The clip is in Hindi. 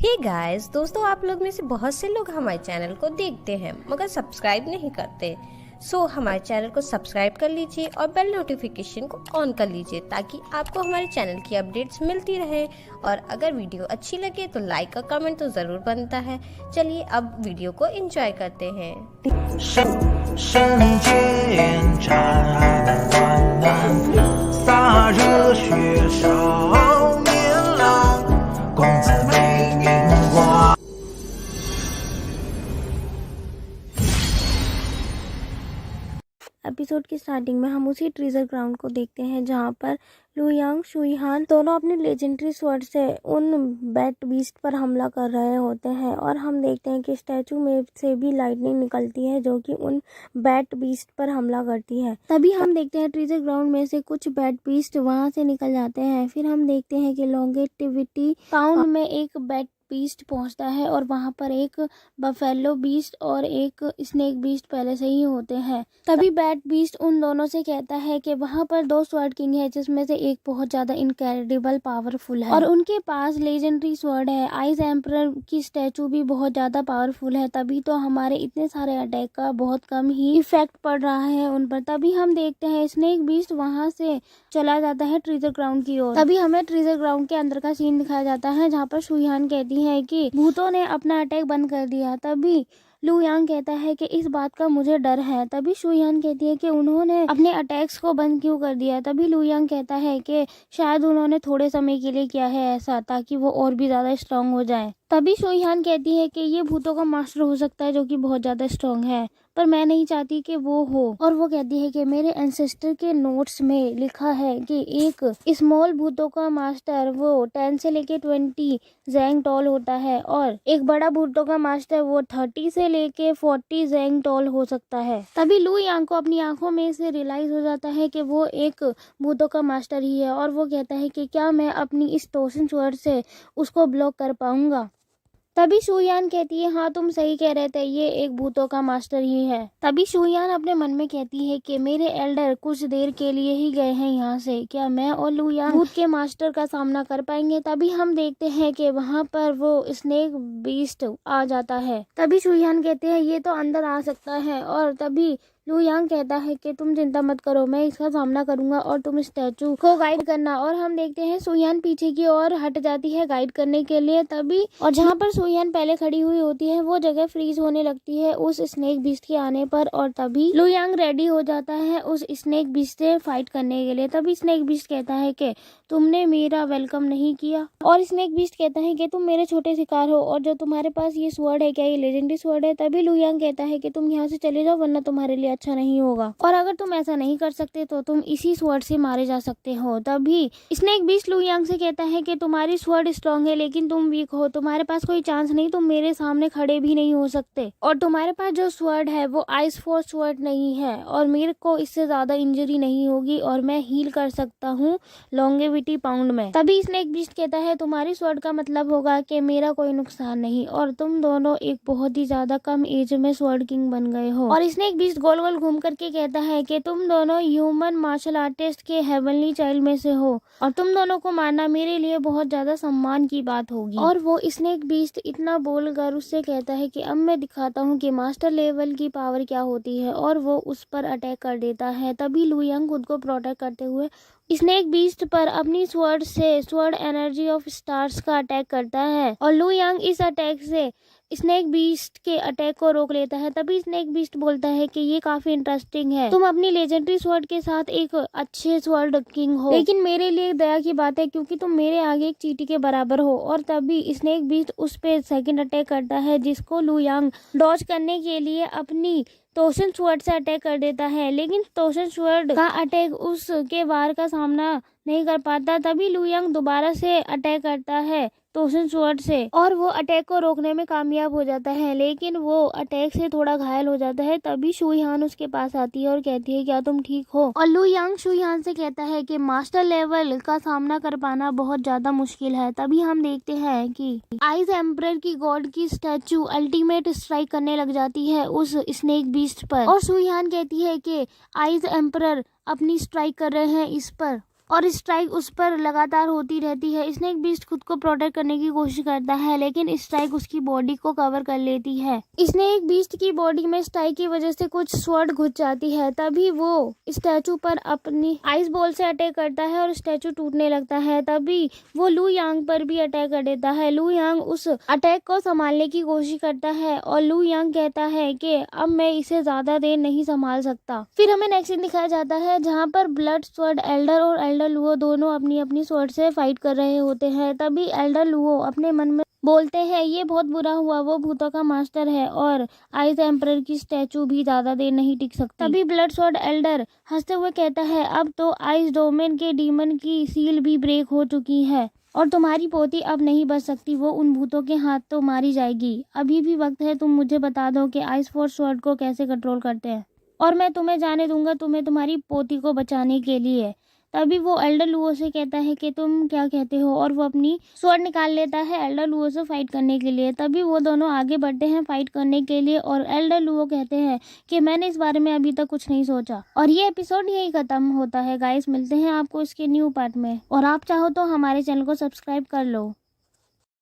हे गाइस दोस्तों, आप लोग में से बहुत से लोग हमारे चैनल को देखते हैं मगर सब्सक्राइब नहीं करते। हमारे चैनल को सब्सक्राइब कर लीजिए और बेल नोटिफिकेशन को ऑन कर लीजिए ताकि आपको हमारे चैनल की अपडेट्स मिलती रहे। और अगर वीडियो अच्छी लगे तो लाइक और कमेंट तो ज़रूर बनता है। चलिए अब वीडियो को एंजॉय करते हैं। 圣剑斩万难，洒热血少年郎，公子美名挂。 एपिसोड की स्टार्टिंग में हम उसी ट्रीजर ग्राउंड को देखते हैं जहां पर लू यांग शुईहान दोनों अपने लेजेंडरी स्वॉर्ड से उन बैट बीस्ट पर हमला कर रहे होते हैं और हम देखते हैं कि स्टैचू में से भी लाइटनिंग निकलती है जो कि उन बैट बीस्ट पर हमला करती है। तभी हम देखते हैं ट्रीजर ग्राउंड में से कुछ बैट बीस्ट वहां से निकल जाते हैं। फिर हम देखते हैं कि लॉन्गेटिविटी पाउंड में एक बैट बीस्ट पहुंचता है और वहां पर एक बफेलो बीस्ट और एक स्नेक बीस्ट पहले से ही होते हैं। तभी बैट बीस्ट उन दोनों से कहता है कि वहां पर दो स्वॉर्ड किंग है जिसमें से एक बहुत ज्यादा इनक्रेडिबल पावरफुल है और उनके पास लेजेंडरी स्वॉर्ड है। आइस एम्परर की स्टैचू भी बहुत ज्यादा पावरफुल है, तभी तो हमारे इतने सारे अटैक का बहुत कम ही इफेक्ट पड़ रहा है उन पर। तभी हम देखते हैं स्नेक बीस्ट वहां से चला जाता है ट्रीजर ग्राउंड की ओर। तभी हमें ट्रीजर ग्राउंड के अंदर का सीन दिखाया जाता है जहाँ पर शुईहान कहती है कि भूतों ने अपना अटैक बंद कर दिया। तभी लू यांग कहता है कि इस बात का मुझे डर है। तभी शुईहान कहती है कि उन्होंने अपने अटैक्स को बंद क्यों कर दिया। तभी लू यांग कहता है कि शायद उन्होंने थोड़े समय के लिए किया है ऐसा ताकि वो और भी ज्यादा स्ट्रांग हो जाए। तभी शुईहान कहती है कि ये भूतों का मास्टर हो सकता है जो कि बहुत ज्यादा स्ट्रांग है, पर मैं नहीं चाहती कि वो हो। और वो कहती है कि मेरे एंसेस्टर के नोट्स में लिखा है कि एक स्मॉल भूतों का मास्टर वो 10 से लेके 20 जैंग टॉल होता है और एक बड़ा भूतों का मास्टर वो 30 से लेके 40 जैंग टॉल हो सकता है। तभी लू यांग को अपनी आंखों में से रियलाइज हो जाता है कि वो एक भूतों का मास्टर ही है और वो कहता है कि क्या मैं अपनी इस टोशन स्वॉर्ड से उसको ब्लॉक कर पाऊंगा। तभी शुईहान कहती है हाँ तुम सही कह रहे थे, ये एक भूतों का मास्टर ही है। तभी शुईहान अपने मन में कहती है कि मेरे एल्डर कुछ देर के लिए ही गए हैं यहाँ से, क्या मैं और लू यांग भूत के मास्टर का सामना कर पाएंगे। तभी हम देखते हैं कि वहाँ पर वो स्नेक बीस्ट आ जाता है। तभी शुईहान कहते हैं ये तो अंदर आ सकता है और तभी लू यांग कहता है कि तुम चिंता मत करो, मैं इसका सामना करूंगा और तुम स्टैचू को गाइड करना। और हम देखते हैं शुईहान पीछे की ओर हट जाती है गाइड करने के लिए। तभी और जहाँ पर शुईहान पहले खड़ी हुई होती है वो जगह फ्रीज होने लगती है उस स्नेक बीस्ट के आने पर और तभी लू यांग रेडी हो जाता है उस स्नेक बीस्ट से फाइट करने के लिए। तभी स्नेक बीस्ट कहता है कि तुमने मेरा वेलकम नहीं किया और स्नेक बीस्ट कहता है कि तुम मेरे छोटे शिकार हो और जो तुम्हारे पास ये स्वॉर्ड है क्या ये लेजेंडरी स्वॉर्ड है। तभी लू यांग कहता है कि तुम यहाँ से चले जाओ वरना तुम्हारे लिए अच्छा नहीं होगा और अगर तुम ऐसा नहीं कर सकते तो तुम इसी स्वॉर्ड से मारे जा सकते हो। तभी स्नेक बीस्ट लू यांग से कहता है कि तुम्हारी स्वॉर्ड स्ट्रांग है लेकिन तुम वीक हो, तुम्हारे पास कोई चांस नहीं, तुम मेरे सामने खड़े भी नहीं हो सकते और तुम्हारे पास जो स्वॉर्ड है वो आइस फोर्स स्वॉर्ड नहीं है और मेरे को इससे ज्यादा इंजरी नहीं होगी और मैं हील कर सकता हूँ लॉन्गेविटी पाउंड में। तभी स्नेक बीस्ट कहता है तुम्हारी स्वॉर्ड का मतलब होगा कि मेरा कोई नुकसान नहीं और तुम दोनों एक बहुत ही ज्यादा कम एज में स्वॉर्ड किंग बन गए हो। और स्नेक बीस्ट गोल गोल घूम करके कहता है कि तुम दोनों ह्यूमन मार्शल आर्टिस्ट के हेवनली चाइल्ड में से हो और तुम दोनों को मारना मेरे लिए बहुत ज्यादा सम्मान की बात होगी। और वो स्नेक बीस्ट इतना बोलकर उससे कहता है कि अब मैं दिखाता हूँ कि मास्टर लेवल की पावर क्या होती है और वो उस पर अटैक कर देता है। तभी लू यांग खुद को प्रोटेक्ट करते हुए स्नेक बीस्ट पर अपनी स्वॉर्ड से स्वॉर्ड एनर्जी ऑफ स्टार्स का अटैक करता है और लू यांग इस अटैक से स्नेक बीस्ट के अटैक को रोक लेता है। तभी स्नेक बीस्ट बोलता है कि ये काफी इंटरेस्टिंग है, तुम अपनी लेजेंडरी स्वॉर्ड के साथ एक अच्छे स्वॉर्ड किंग हो, लेकिन मेरे लिए दया की बात है क्योंकि तुम मेरे आगे एक चींटी के बराबर हो। और तभी स्नेक बीस्ट उस पे सेकंड अटैक करता है जिसको लू यांग डॉज करने के लिए अपनी टोशन स्वॉर्ड से अटैक कर देता है, लेकिन टोशन स्वॉर्ड का अटैक उसके वार का सामना नहीं कर पाता। तभी लू यांग दोबारा से अटैक करता है टोशन स्वॉर्ड से और वो अटैक को रोकने में कामयाब हो जाता है, लेकिन वो अटैक से थोड़ा घायल हो जाता है। तभी शुईहान उसके पास आती है और कहती है क्या तुम ठीक हो। और लू यांग शुईहान से कहता है कि मास्टर लेवल का सामना कर पाना बहुत ज्यादा मुश्किल है। तभी हम देखते हैं कि आइस एम्परर की गॉड की स्टैचू अल्टीमेट स्ट्राइक करने लग जाती है उस स्नेक बीस्ट पर और शुईहान कहती है कि आइस एम्परर अपनी स्ट्राइक कर रहे हैं इस पर और स्ट्राइक उस पर लगातार होती रहती है। स्नेक बीस्ट खुद को प्रोटेक्ट करने की कोशिश करता है, लेकिन स्ट्राइक उसकी बॉडी को कवर कर लेती है। स्नेक बीस्ट की बॉडी में स्ट्राइक की वजह से कुछ स्वॉर्ड घुस जाती है। तभी वो स्टैचू पर अपनी आइस बॉल से अटैक करता है और स्टैचू टूटने लगता है। तभी वो लू यांग पर भी अटैक कर देता है। लू यांग उस अटैक को संभालने की कोशिश करता है और लू यांग कहता है कि अब मैं इसे ज्यादा देर नहीं संभाल सकता। फिर हमें नेक्स्ट सीन दिखाया जाता है जहाँ पर ब्लड स्वॉर्ड एल्डर और एल्डर लुओ दोनों अपनी अपनी स्वॉर्ड से फाइट कर रहे होते हैं। तभी एल्डर लुओ अपने मन में बोलते हैं ये बहुत बुरा हुआ, वो भूतों का मास्टर है और आइस एम्परर की स्टैचू भी ज्यादा देर नहीं टिक सकती। तभी ब्लड स्वॉर्ड एल्डर हंसते हुए कहता है अब तो आइस डोमेन के डीमन की सील भी ब्रेक हो चुकी है और तुम्हारी पोती अब नहीं बच सकती, वो उन भूतों के हाथ तो मारी जाएगी। अभी भी वक्त है, तुम मुझे बता दो कि आइस फोर्स स्वॉर्ड को कैसे कंट्रोल करते हैं और मैं तुम्हें जाने दूंगा तुम्हें तुम्हारी पोती को बचाने के लिए। तभी वो एल्डर लुओ से कहता है कि तुम क्या कहते हो और वो अपनी स्वॉर्ड निकाल लेता है एल्डर लुओ से फाइट करने के लिए। तभी वो दोनों आगे बढ़ते हैं फाइट करने के लिए और एल्डर लुओ कहते हैं कि मैंने इस बारे में अभी तक कुछ नहीं सोचा। और ये एपिसोड यही खत्म होता है गाइस। मिलते हैं आपको इसके न्यू पार्ट में और आप चाहो तो हमारे चैनल को सब्सक्राइब कर लो।